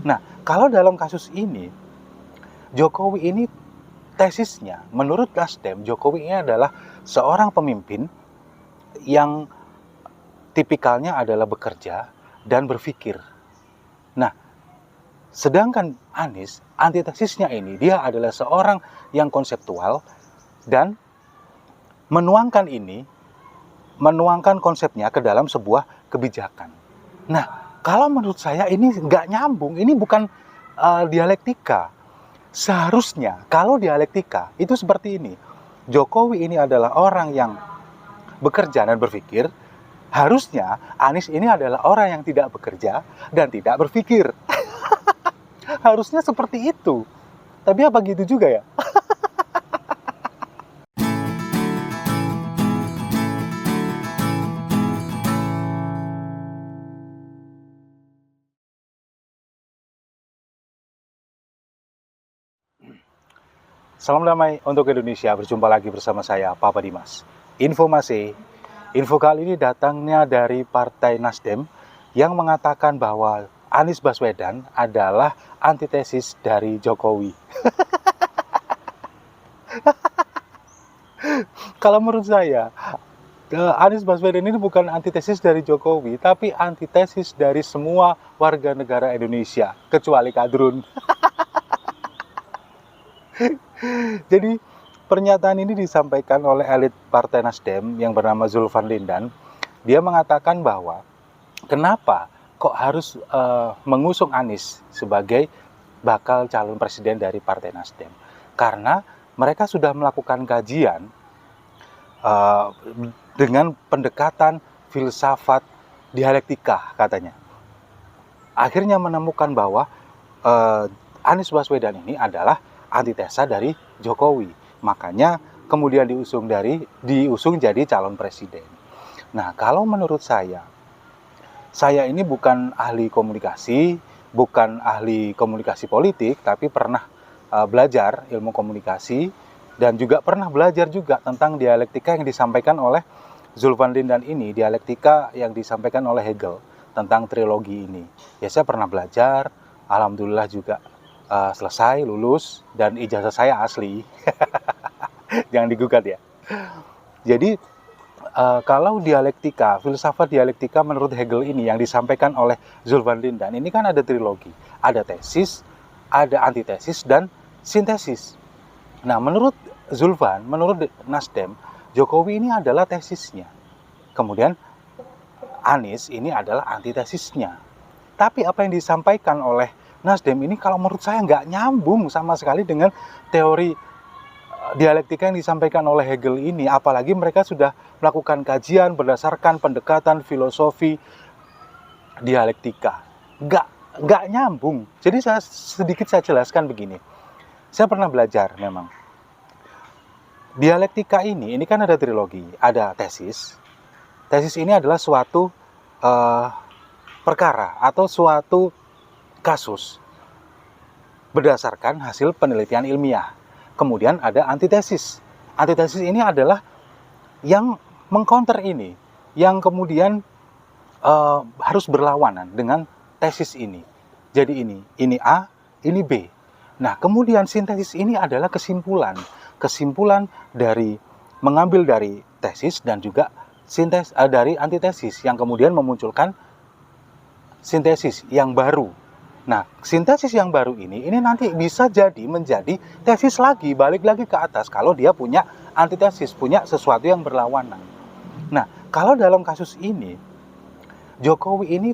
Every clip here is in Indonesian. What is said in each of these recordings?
Nah, kalau dalam kasus ini, Jokowi ini tesisnya, menurut Nasdem, Jokowi ini adalah seorang pemimpin yang tipikalnya adalah bekerja dan berpikir. Nah, sedangkan Anies, antitesisnya ini, dia adalah seorang yang konseptual dan menuangkan konsepnya ke dalam sebuah kebijakan. Nah, kalau menurut saya ini nggak nyambung, ini bukan dialektika. Seharusnya kalau dialektika itu seperti ini. Jokowi ini adalah orang yang bekerja dan berpikir, harusnya Anies ini adalah orang yang tidak bekerja dan tidak berpikir. Harusnya seperti itu. Tapi apa gitu juga ya? Salam damai untuk Indonesia, berjumpa lagi bersama saya, Papa Dimas. Info kali ini datangnya dari Partai Nasdem yang mengatakan bahwa Anies Baswedan adalah antitesis dari Jokowi. Kalau menurut saya, Anies Baswedan ini bukan antitesis dari Jokowi, tapi antitesis dari semua warga negara Indonesia, kecuali Kadrun. Jadi pernyataan ini disampaikan oleh elit Partai Nasdem yang bernama Zulfan Lindan. Dia mengatakan bahwa kenapa kok harus mengusung Anies sebagai bakal calon presiden dari Partai Nasdem. Karena mereka sudah melakukan kajian dengan pendekatan filsafat dialektika katanya. Akhirnya menemukan bahwa Anies Baswedan ini adalah antitesa dari Jokowi. Makanya kemudian diusung jadi calon presiden. Nah, kalau menurut saya ini bukan ahli komunikasi, bukan ahli komunikasi politik, tapi pernah belajar ilmu komunikasi dan juga pernah belajar juga tentang dialektika yang disampaikan oleh Zulfan Lindan ini, dialektika yang disampaikan oleh Hegel tentang trilogi ini. Ya, saya pernah belajar, alhamdulillah juga selesai, lulus, dan ijazah saya asli. Jangan digugat ya. Jadi kalau dialektika, filsafat dialektika menurut Hegel ini yang disampaikan oleh Zulfan Lindan, ini kan ada trilogi. Ada tesis, ada antitesis, dan sintesis. Nah, menurut Zulfan, menurut Nasdem, Jokowi ini adalah tesisnya. Kemudian Anies ini adalah antitesisnya. Tapi apa yang disampaikan oleh Nasdem ini kalau menurut saya nggak nyambung sama sekali dengan teori dialektika yang disampaikan oleh Hegel ini. Apalagi mereka sudah melakukan kajian berdasarkan pendekatan filosofi dialektika. Nggak nyambung. Jadi saya jelaskan begini. Saya pernah belajar memang. Dialektika ini kan ada trilogi, ada tesis. Tesis ini adalah suatu perkara atau suatu kasus berdasarkan hasil penelitian ilmiah. Kemudian ada antitesis. Antitesis ini adalah yang mengcounter ini, yang kemudian harus berlawanan dengan tesis ini. Jadi ini A, ini B. Nah, kemudian sintesis ini adalah kesimpulan dari mengambil dari tesis dan juga dari antitesis yang kemudian memunculkan sintesis yang baru. Nah, sintesis yang baru ini nanti bisa jadi menjadi tesis lagi, balik lagi ke atas kalau dia punya antitesis, punya sesuatu yang berlawanan. Nah, kalau dalam kasus ini, Jokowi ini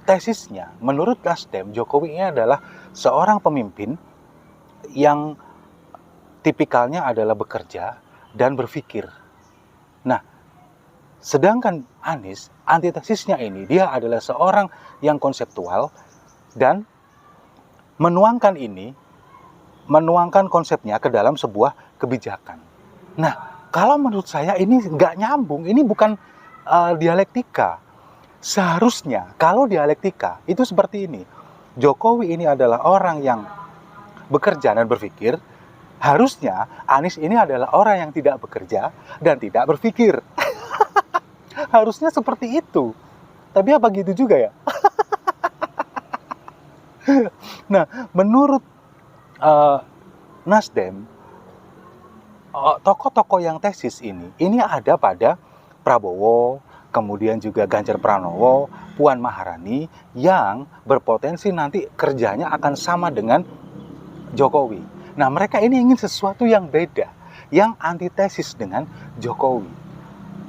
tesisnya, menurut Nasdem, Jokowi ini adalah seorang pemimpin yang tipikalnya adalah bekerja dan berpikir. Nah, sedangkan Anies, antitesisnya ini, dia adalah seorang yang konseptual dan menuangkan konsepnya ke dalam sebuah kebijakan. Nah, kalau menurut saya ini nggak nyambung, ini bukan dialektika. Seharusnya kalau dialektika itu seperti ini. Jokowi ini adalah orang yang bekerja dan berpikir, harusnya Anies ini adalah orang yang tidak bekerja dan tidak berpikir. Harusnya seperti itu. Tapi apa gitu juga ya? Nah, menurut eh, Nasdem, tokoh-tokoh yang tesis ini ada pada Prabowo, kemudian juga Ganjar Pranowo, Puan Maharani yang berpotensi nanti kerjanya akan sama dengan Jokowi. Nah, mereka ini ingin sesuatu yang beda, yang antitesis dengan Jokowi.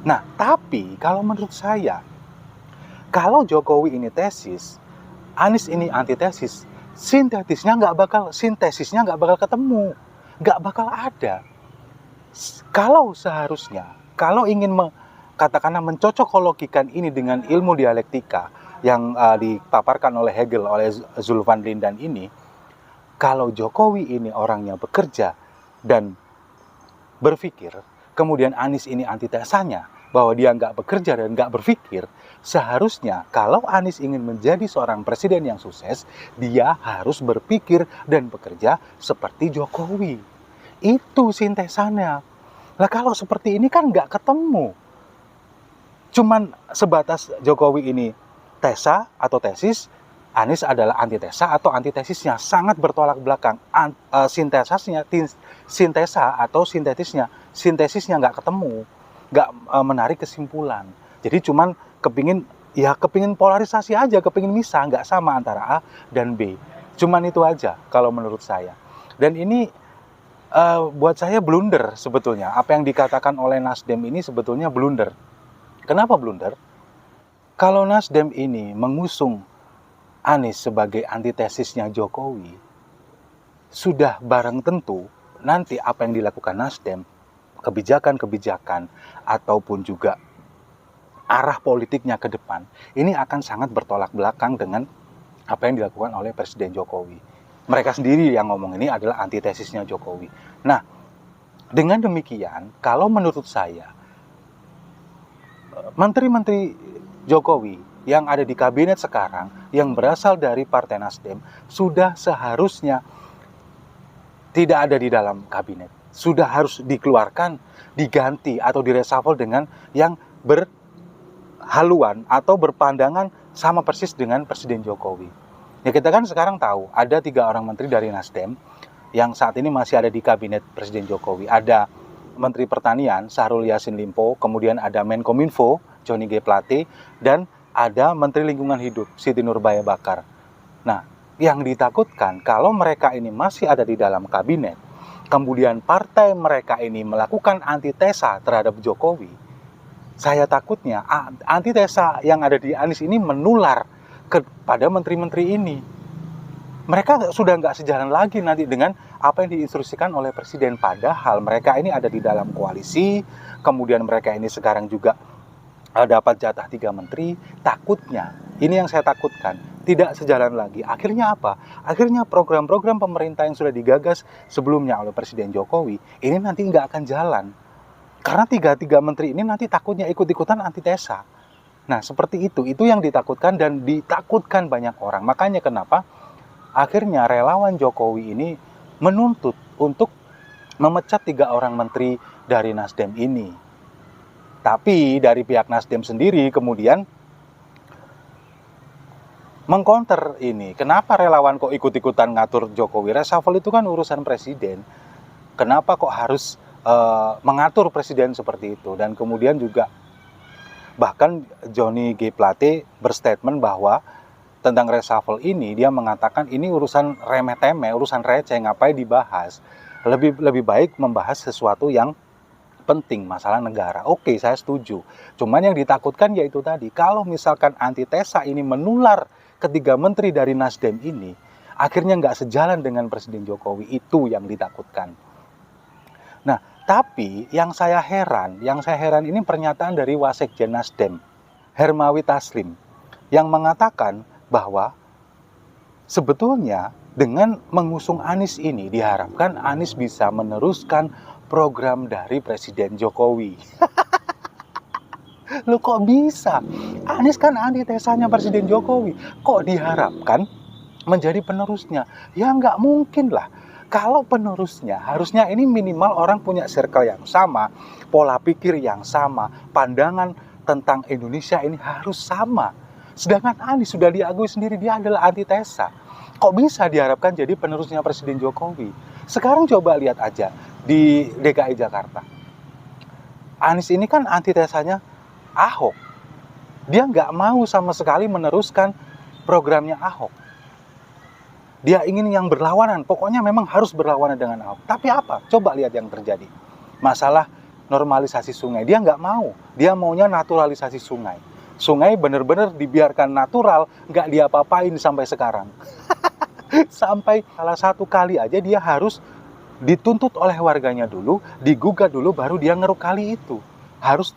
Nah, tapi kalau menurut saya, kalau Jokowi ini tesis, Anies ini antitesis, sintesisnya nggak bakal ketemu, nggak bakal ada. Kalau seharusnya, kalau ingin katakanlah mencocokologikan ini dengan ilmu dialektika yang dipaparkan oleh Hegel, oleh Zulfan Lindan ini, kalau Jokowi ini orangnya bekerja dan berpikir, kemudian Anies ini antitesanya, bahwa dia nggak bekerja dan nggak berpikir, seharusnya kalau Anies ingin menjadi seorang presiden yang sukses, dia harus berpikir dan bekerja seperti Jokowi. Itu sintesanya. Nah, kalau seperti ini kan nggak ketemu. Cuman sebatas Jokowi ini tesa atau tesis, Anies adalah antitesa atau antitesisnya, sangat bertolak belakang. Sintesa atau sintesisnya nggak ketemu, nggak menarik kesimpulan. Jadi cuman kepingin polarisasi aja, kepingin misah, nggak sama antara A dan B. Cuman itu aja kalau menurut saya. Dan ini buat saya blunder sebetulnya. Apa yang dikatakan oleh Nasdem ini sebetulnya blunder. Kenapa blunder? Kalau Nasdem ini mengusung Anies sebagai antitesisnya Jokowi, sudah barang tentu nanti apa yang dilakukan Nasdem, kebijakan-kebijakan ataupun juga arah politiknya ke depan, ini akan sangat bertolak belakang dengan apa yang dilakukan oleh Presiden Jokowi. Mereka sendiri yang ngomong ini adalah antitesisnya Jokowi. Nah, dengan demikian, kalau menurut saya, menteri-menteri Jokowi yang ada di kabinet sekarang, yang berasal dari Partai Nasdem, sudah seharusnya tidak ada di dalam kabinet. Sudah harus dikeluarkan, diganti atau direshuffle dengan yang berhaluan atau berpandangan sama persis dengan Presiden Jokowi. Ya, kita kan sekarang tahu ada 3 orang menteri dari Nasdem yang saat ini masih ada di kabinet Presiden Jokowi. Ada Menteri Pertanian Syahrul Yassin Limpo, kemudian ada Menkominfo Johnny G. Plate, dan ada Menteri Lingkungan Hidup Siti Nurbaya Bakar. Nah, yang ditakutkan kalau mereka ini masih ada di dalam kabinet, kemudian partai mereka ini melakukan antitesa terhadap Jokowi, saya takutnya antitesa yang ada di Anies ini menular kepada menteri-menteri ini. Mereka sudah nggak sejalan lagi nanti dengan apa yang diinstruksikan oleh Presiden. Padahal mereka ini ada di dalam koalisi, kemudian mereka ini sekarang juga dapat jatah 3 menteri. Takutnya, ini yang saya takutkan, tidak sejalan lagi. Akhirnya apa? Akhirnya program-program pemerintah yang sudah digagas sebelumnya oleh Presiden Jokowi, ini nanti nggak akan jalan. Karena 3 menteri ini nanti takutnya ikut-ikutan antitesa. Nah, seperti itu yang ditakutkan dan ditakutkan banyak orang. Makanya kenapa akhirnya relawan Jokowi ini menuntut untuk memecat 3 orang menteri dari Nasdem ini. Tapi dari pihak Nasdem sendiri kemudian mengcounter ini. Kenapa relawan kok ikut-ikutan ngatur Jokowi? Reshuffle itu kan urusan presiden. Kenapa kok harus mengatur presiden seperti itu? Dan kemudian juga bahkan Johnny G. Plate berstatement bahwa tentang reshuffle ini dia mengatakan ini urusan remeh-temeh, urusan receh, ngapain dibahas? Lebih baik membahas sesuatu yang penting, masalah negara. Oke, saya setuju. Cuman yang ditakutkan yaitu tadi, kalau misalkan antitesa ini menular ke 3 menteri dari Nasdem ini, akhirnya nggak sejalan dengan Presiden Jokowi, itu yang ditakutkan. Nah, tapi yang saya heran ini pernyataan dari Wasekjen Nasdem, Hermawi Taslim, yang mengatakan bahwa sebetulnya dengan mengusung Anies ini diharapkan Anies bisa meneruskan program dari Presiden Jokowi. Loh, kok bisa? Anies kan antitesanya Presiden Jokowi. Kok diharapkan menjadi penerusnya? Ya nggak mungkin lah. Kalau penerusnya harusnya ini minimal orang punya circle yang sama, pola pikir yang sama, pandangan tentang Indonesia ini harus sama. Sedangkan Anies sudah diakui sendiri dia adalah antitesa. kok bisa diharapkan jadi penerusnya Presiden Jokowi? Sekarang coba lihat aja di DKI Jakarta. Anies ini kan antitesanya Ahok. Dia nggak mau sama sekali meneruskan programnya Ahok. Dia ingin yang berlawanan, pokoknya memang harus berlawanan dengan Ahok. Tapi apa? Coba lihat yang terjadi. Masalah normalisasi sungai, dia nggak mau. Dia maunya naturalisasi sungai. Sungai benar-benar dibiarkan natural, nggak diapa-apain sampai sekarang. Sampai salah satu kali aja dia harus dituntut oleh warganya dulu, digugat dulu, baru dia ngeruk kali itu. Harus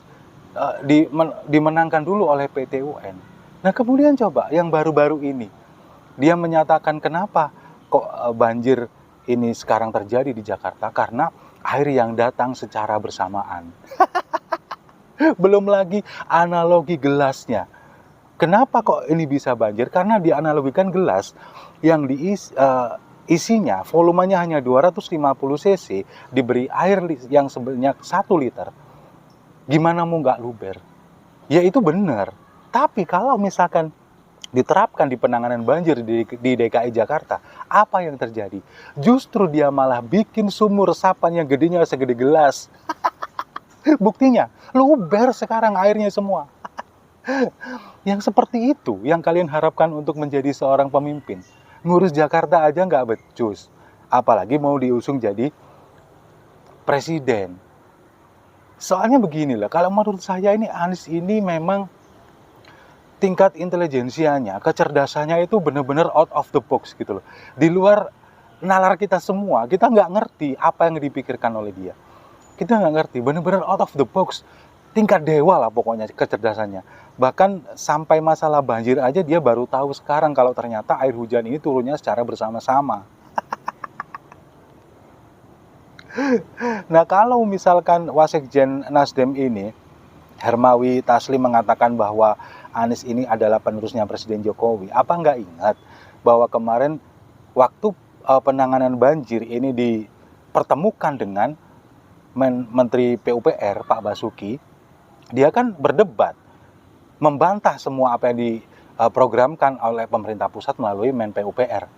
dimenangkan dulu oleh PT UN. Nah kemudian coba yang baru-baru ini, dia menyatakan kenapa kok banjir ini sekarang terjadi di Jakarta, karena air yang datang secara bersamaan. Belum lagi analogi gelasnya. Kenapa kok ini bisa banjir? Karena dianalogikan gelas yang isinya volumenya hanya 250 cc, diberi air yang sebanyak 1 liter. Gimana mau nggak luber? Ya itu benar. Tapi kalau misalkan diterapkan di penanganan banjir di DKI Jakarta, apa yang terjadi? Justru dia malah bikin sumur resapan yang gedenya segede gelas. Buktinya, luber sekarang airnya semua. Yang seperti itu yang kalian harapkan untuk menjadi seorang pemimpin. Ngurus Jakarta aja nggak becus. Apalagi mau diusung jadi presiden. Soalnya beginilah, kalau menurut saya ini Anies ini memang tingkat intelijensianya, kecerdasannya itu benar-benar out of the box gitu loh. Di luar nalar kita semua, kita nggak ngerti apa yang dipikirkan oleh dia. Kita nggak ngerti, benar-benar out of the box. Tingkat dewa lah pokoknya kecerdasannya. Bahkan sampai masalah banjir aja dia baru tahu sekarang kalau ternyata air hujan ini turunnya secara bersama-sama. Nah kalau misalkan Wasekjen Nasdem ini, Hermawi Taslim mengatakan bahwa Anies ini adalah penerusnya Presiden Jokowi, apa nggak ingat bahwa kemarin waktu penanganan banjir ini dipertemukan dengan Menteri PUPR Pak Basuki, dia kan berdebat, membantah semua apa yang diprogramkan oleh pemerintah pusat melalui Men PUPR.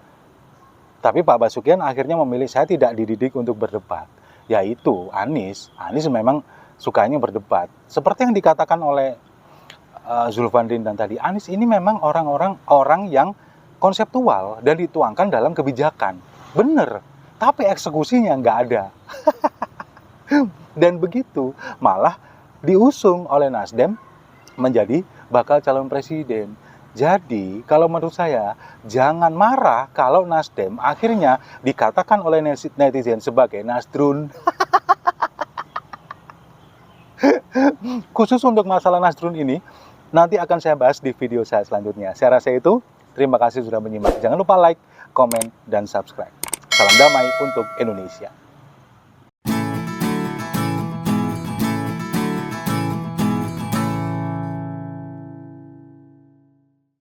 Tapi Pak Basukian akhirnya memilih, saya tidak dididik untuk berdebat. Yaitu Anies memang sukanya berdebat. Seperti yang dikatakan oleh Zulfandin dan tadi, Anies ini memang orang yang konseptual dan dituangkan dalam kebijakan. Bener, tapi eksekusinya nggak ada. Dan begitu, malah diusung oleh Nasdem menjadi bakal calon presiden. Jadi, kalau menurut saya, jangan marah kalau Nasdem akhirnya dikatakan oleh netizen sebagai Nasdrun. Khusus untuk masalah Nasdrun ini, nanti akan saya bahas di video saya selanjutnya. Saya rasa itu, terima kasih sudah menyimak. Jangan lupa like, komen, dan subscribe. Salam damai untuk Indonesia.